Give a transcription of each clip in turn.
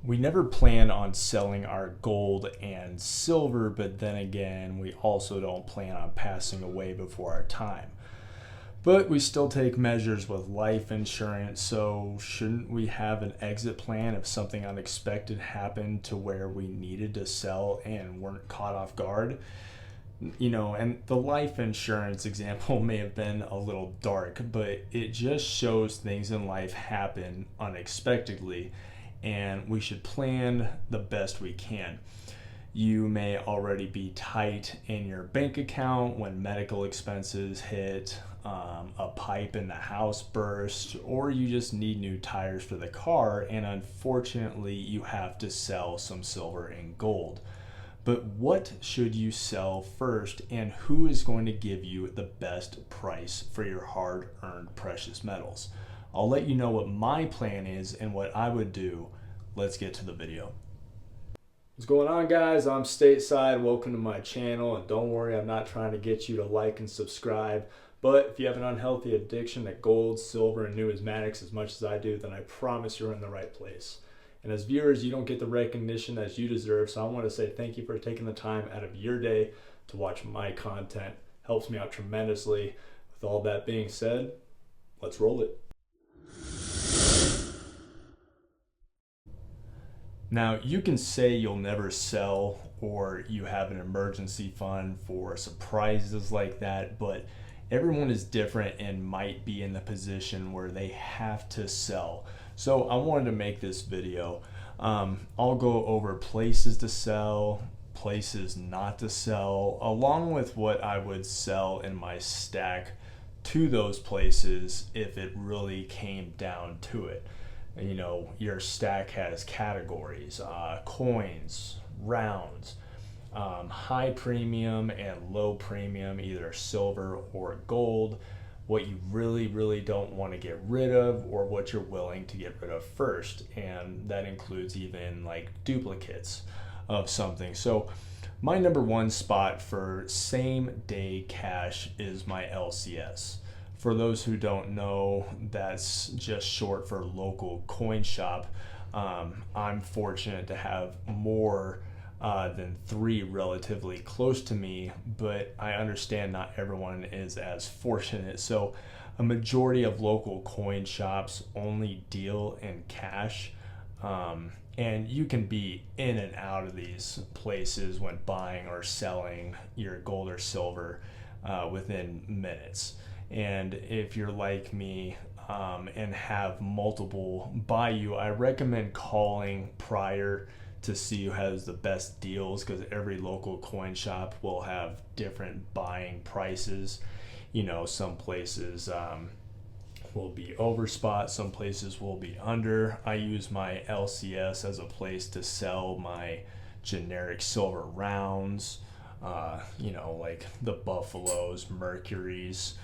We never plan on selling our gold and silver, but then again, we also don't plan on passing away before our time. But we still take measures with life insurance, so shouldn't we have an exit plan if something unexpected happened to where we needed to sell and weren't caught off guard? And the life insurance example may have been a little dark, but it just shows things in life happen unexpectedly, and we should plan the best we can. You may already be tight in your bank account when medical expenses hit, a pipe in the house burst, or you just need new tires for the car, and unfortunately, you have to sell some silver and gold. But what should you sell first, and who is going to give you the best price for your hard-earned precious metals? I'll let you know what my plan is and what I would do. Let's get to the video. What's going on, guys? I'm Stateside. Welcome to my channel, and don't worry, I'm not trying to get you to like and subscribe. But if you have an unhealthy addiction to gold, silver, and numismatics as much as I do, then I promise you're in the right place. And as viewers, you don't get the recognition that you deserve, so I want to say thank you for taking the time out of your day to watch my content. Helps me out tremendously. With all that being said, let's roll it. Now, you can say you'll never sell or you have an emergency fund for surprises like that, but everyone is different and might be in the position where they have to sell. So I wanted to make this video. I'll go over places to sell, places not to sell, along with what I would sell in my stack to those places if it really came down to it. Your stack has categories, coins, rounds, high premium and low premium, either silver or gold, what you really don't want to get rid of, or what you're willing to get rid of first. And that includes even like duplicates of something. So my number one spot for same day cash is my LCS. For those who don't know, that's just short for local coin shop. I'm fortunate to have more than 3 relatively close to me, but I understand not everyone is as fortunate. So a majority of local coin shops only deal in cash, and you can be in and out of these places when buying or selling your gold or silver within minutes. And if you're like me and have multiple by you, I recommend calling prior to see who has the best deals, because every local coin shop will have different buying prices. Some places will be over spot, some places will be under. I use my LCS as a place to sell my generic silver rounds, like the Buffaloes, Mercuries,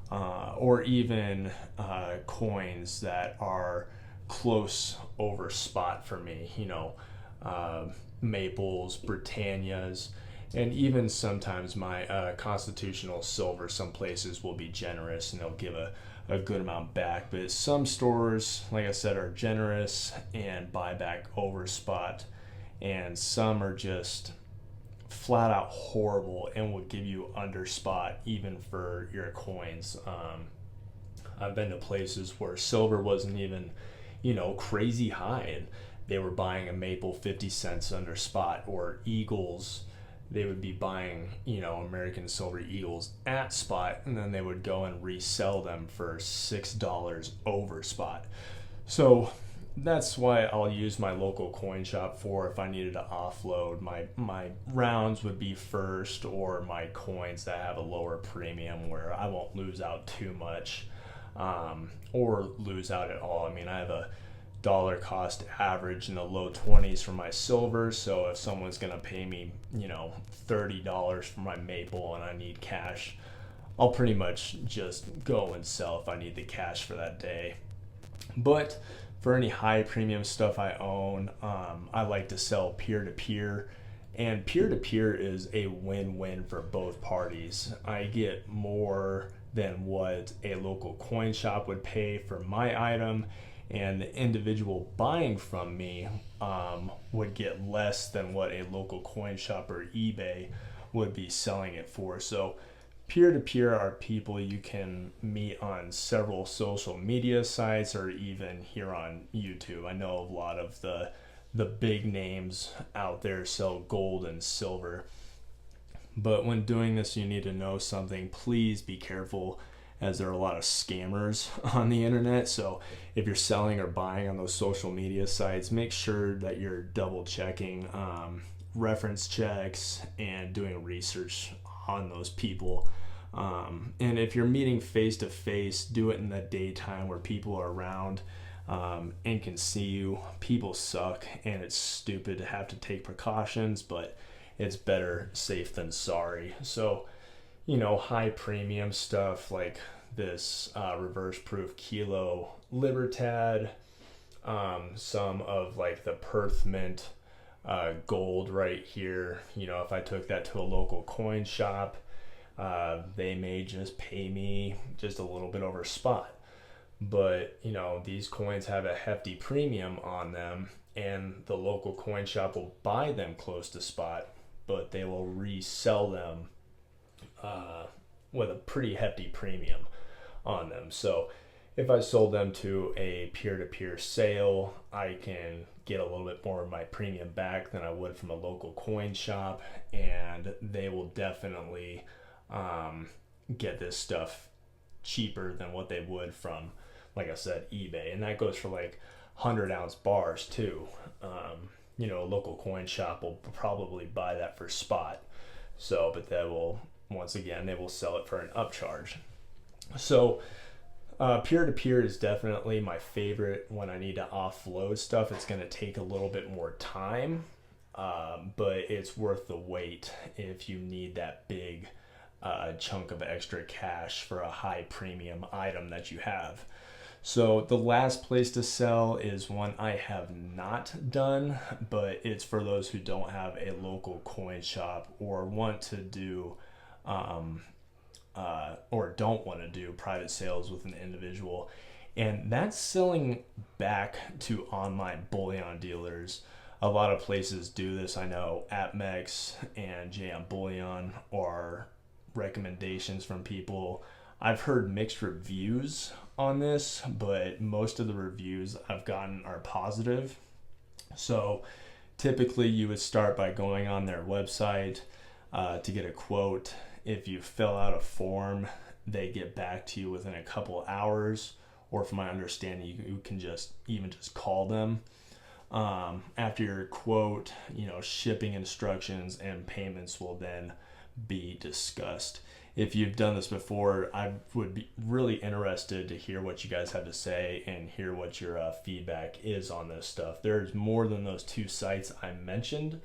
or even coins that are close over spot for me, Maples, Britannias, and even sometimes my constitutional silver. Some places will be generous and they'll give a good amount back, but some stores, like I said, are generous and buy back over spot, and some are just flat out horrible and will give you under spot even for your coins. I've been to places where silver wasn't even crazy high, and they were buying a maple 50 cents under spot, or eagles. They would be buying American silver eagles at spot, and then they would go and resell them for $6 over spot. So that's why I'll use my local coin shop for if I needed to offload. My rounds would be first, or my coins that have a lower premium where I won't lose out too much, or lose out at all. I have a dollar cost average in the low 20s for my silver, so if someone's gonna pay me $30 for my maple and I need cash, I'll pretty much just go and sell if I need the cash for that day. But for any high premium stuff I own, I like to sell peer-to-peer, and peer-to-peer is a win-win for both parties. I get more than what a local coin shop would pay for my item, and the individual buying from me would get less than what a local coin shop or eBay would be selling it for. So peer-to-peer are people you can meet on several social media sites or even here on YouTube. I know a lot of the big names out there sell gold and silver. But when doing this, you need to know something. Please be careful, as there are a lot of scammers on the internet. So if you're selling or buying on those social media sites, make sure that you're double checking reference checks and doing research on those people. And if you're meeting face to face, do it in the daytime where people are around and can see you. People suck, and it's stupid to have to take precautions, but it's better safe than sorry. So, high premium stuff like this reverse proof Kilo Libertad, some of like the Perth Mint gold right here. If I took that to a local coin shop, they may just pay me just a little bit over spot. But, these coins have a hefty premium on them, and the local coin shop will buy them close to spot, but they will resell them with a pretty hefty premium on them. So if I sold them to a peer-to-peer sale, I can get a little bit more of my premium back than I would from a local coin shop, and they will definitely get this stuff cheaper than what they would from, like I said, eBay. And that goes for like 100-ounce bars too. A local coin shop will probably buy that for spot. So, but they will, once again, they will sell it for an upcharge. So peer-to-peer is definitely my favorite when I need to offload stuff. It's going to take a little bit more time, but it's worth the wait if you need that big chunk of extra cash for a high premium item that you have. So the last place to sell is one I have not done, but it's for those who don't have a local coin shop or want to do or don't want to do private sales with an individual. And that's selling back to online bullion dealers. A lot of places do this. I know APMEX and JM Bullion are recommendations from people. I've heard mixed reviews on this, but most of the reviews I've gotten are positive. So typically you would start by going on their website to get a quote. If you fill out a form, they get back to you within a couple hours, or from my understanding, you can just call them. After your quote, shipping instructions and payments will then be discussed. If you've done this before, I would be really interested to hear what you guys have to say and hear what your feedback is on this stuff. There's more than those two sites I mentioned,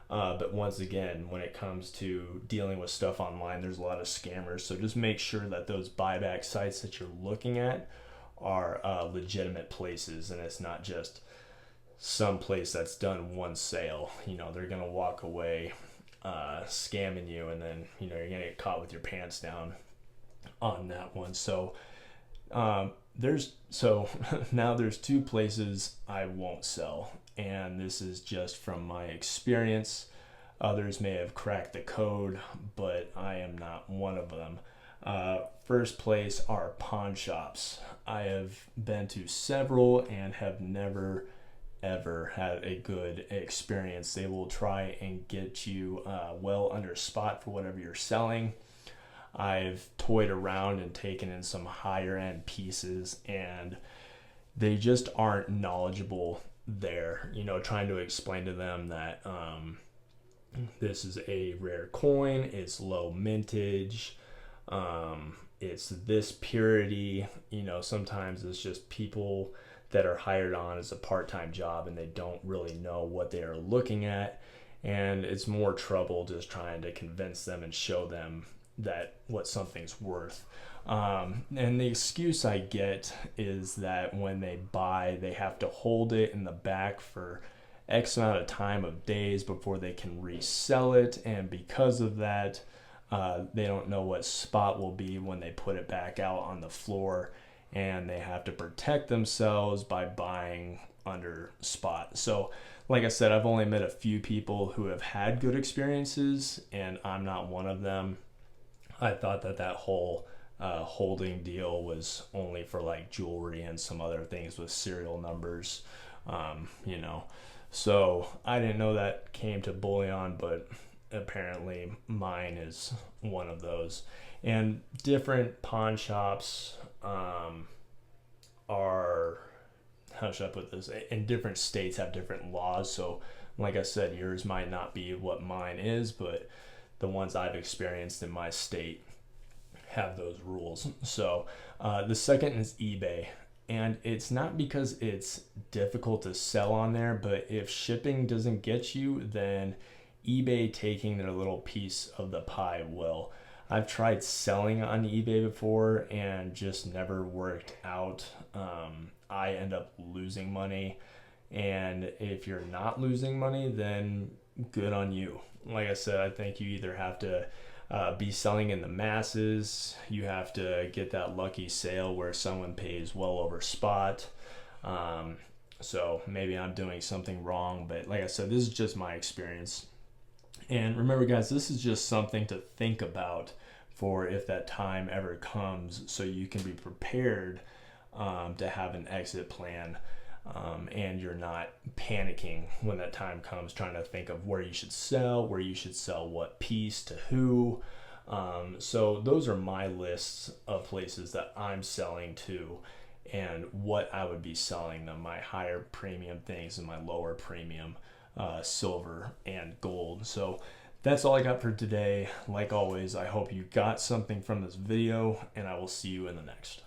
but once again, when it comes to dealing with stuff online, there's a lot of scammers. So just make sure that those buyback sites that you're looking at are legitimate places, and it's not just some place that's done one sale. They're gonna walk away scamming you, and then you're gonna get caught with your pants down on that one. So now there's two places I won't sell, and this is just from my experience. Others may have cracked the code, but I am not one of them. First place are pawn shops. I have been to several and have never ever had a good experience. They will try and get you well under spot for whatever you're selling. I've toyed around and taken in some higher end pieces, and they just aren't knowledgeable there. Trying to explain to them that this is a rare coin, it's low mintage, it's this purity. Sometimes it's just people that are hired on as a part-time job, and they don't really know what they are looking at, and it's more trouble just trying to convince them and show them that what something's worth. And the excuse I get is that when they buy, they have to hold it in the back for X amount of time of days before they can resell it, and because of that, they don't know what spot will be when they put it back out on the floor. and they have to protect themselves by buying under spot. So like I said, I've only met a few people who have had good experiences, and I'm not one of them. I thought that whole holding deal was only for like jewelry and some other things with serial numbers, you know. So I didn't know that came to bullion, but apparently mine is one of those. And different pawn shops are, how should I put this? In different states have different laws. So, like I said, yours might not be what mine is, but the ones I've experienced in my state have those rules. So, the second is eBay. And it's not because it's difficult to sell on there, but if shipping doesn't get you, then eBay taking their little piece of the pie will. I've tried selling on eBay before and just never worked out. I end up losing money. And if you're not losing money, then good on you. Like I said, I think you either have to be selling in the masses, you have to get that lucky sale where someone pays well over spot. So maybe I'm doing something wrong, but like I said, this is just my experience. And remember, guys, this is just something to think about for if that time ever comes, so you can be prepared to have an exit plan, and you're not panicking when that time comes, trying to think of where you should sell what piece to who. So those are my lists of places that I'm selling to and what I would be selling them, my higher premium things and my lower premium silver and gold. So that's all I got for today. Like always, I hope you got something from this video, and I will see you in the next.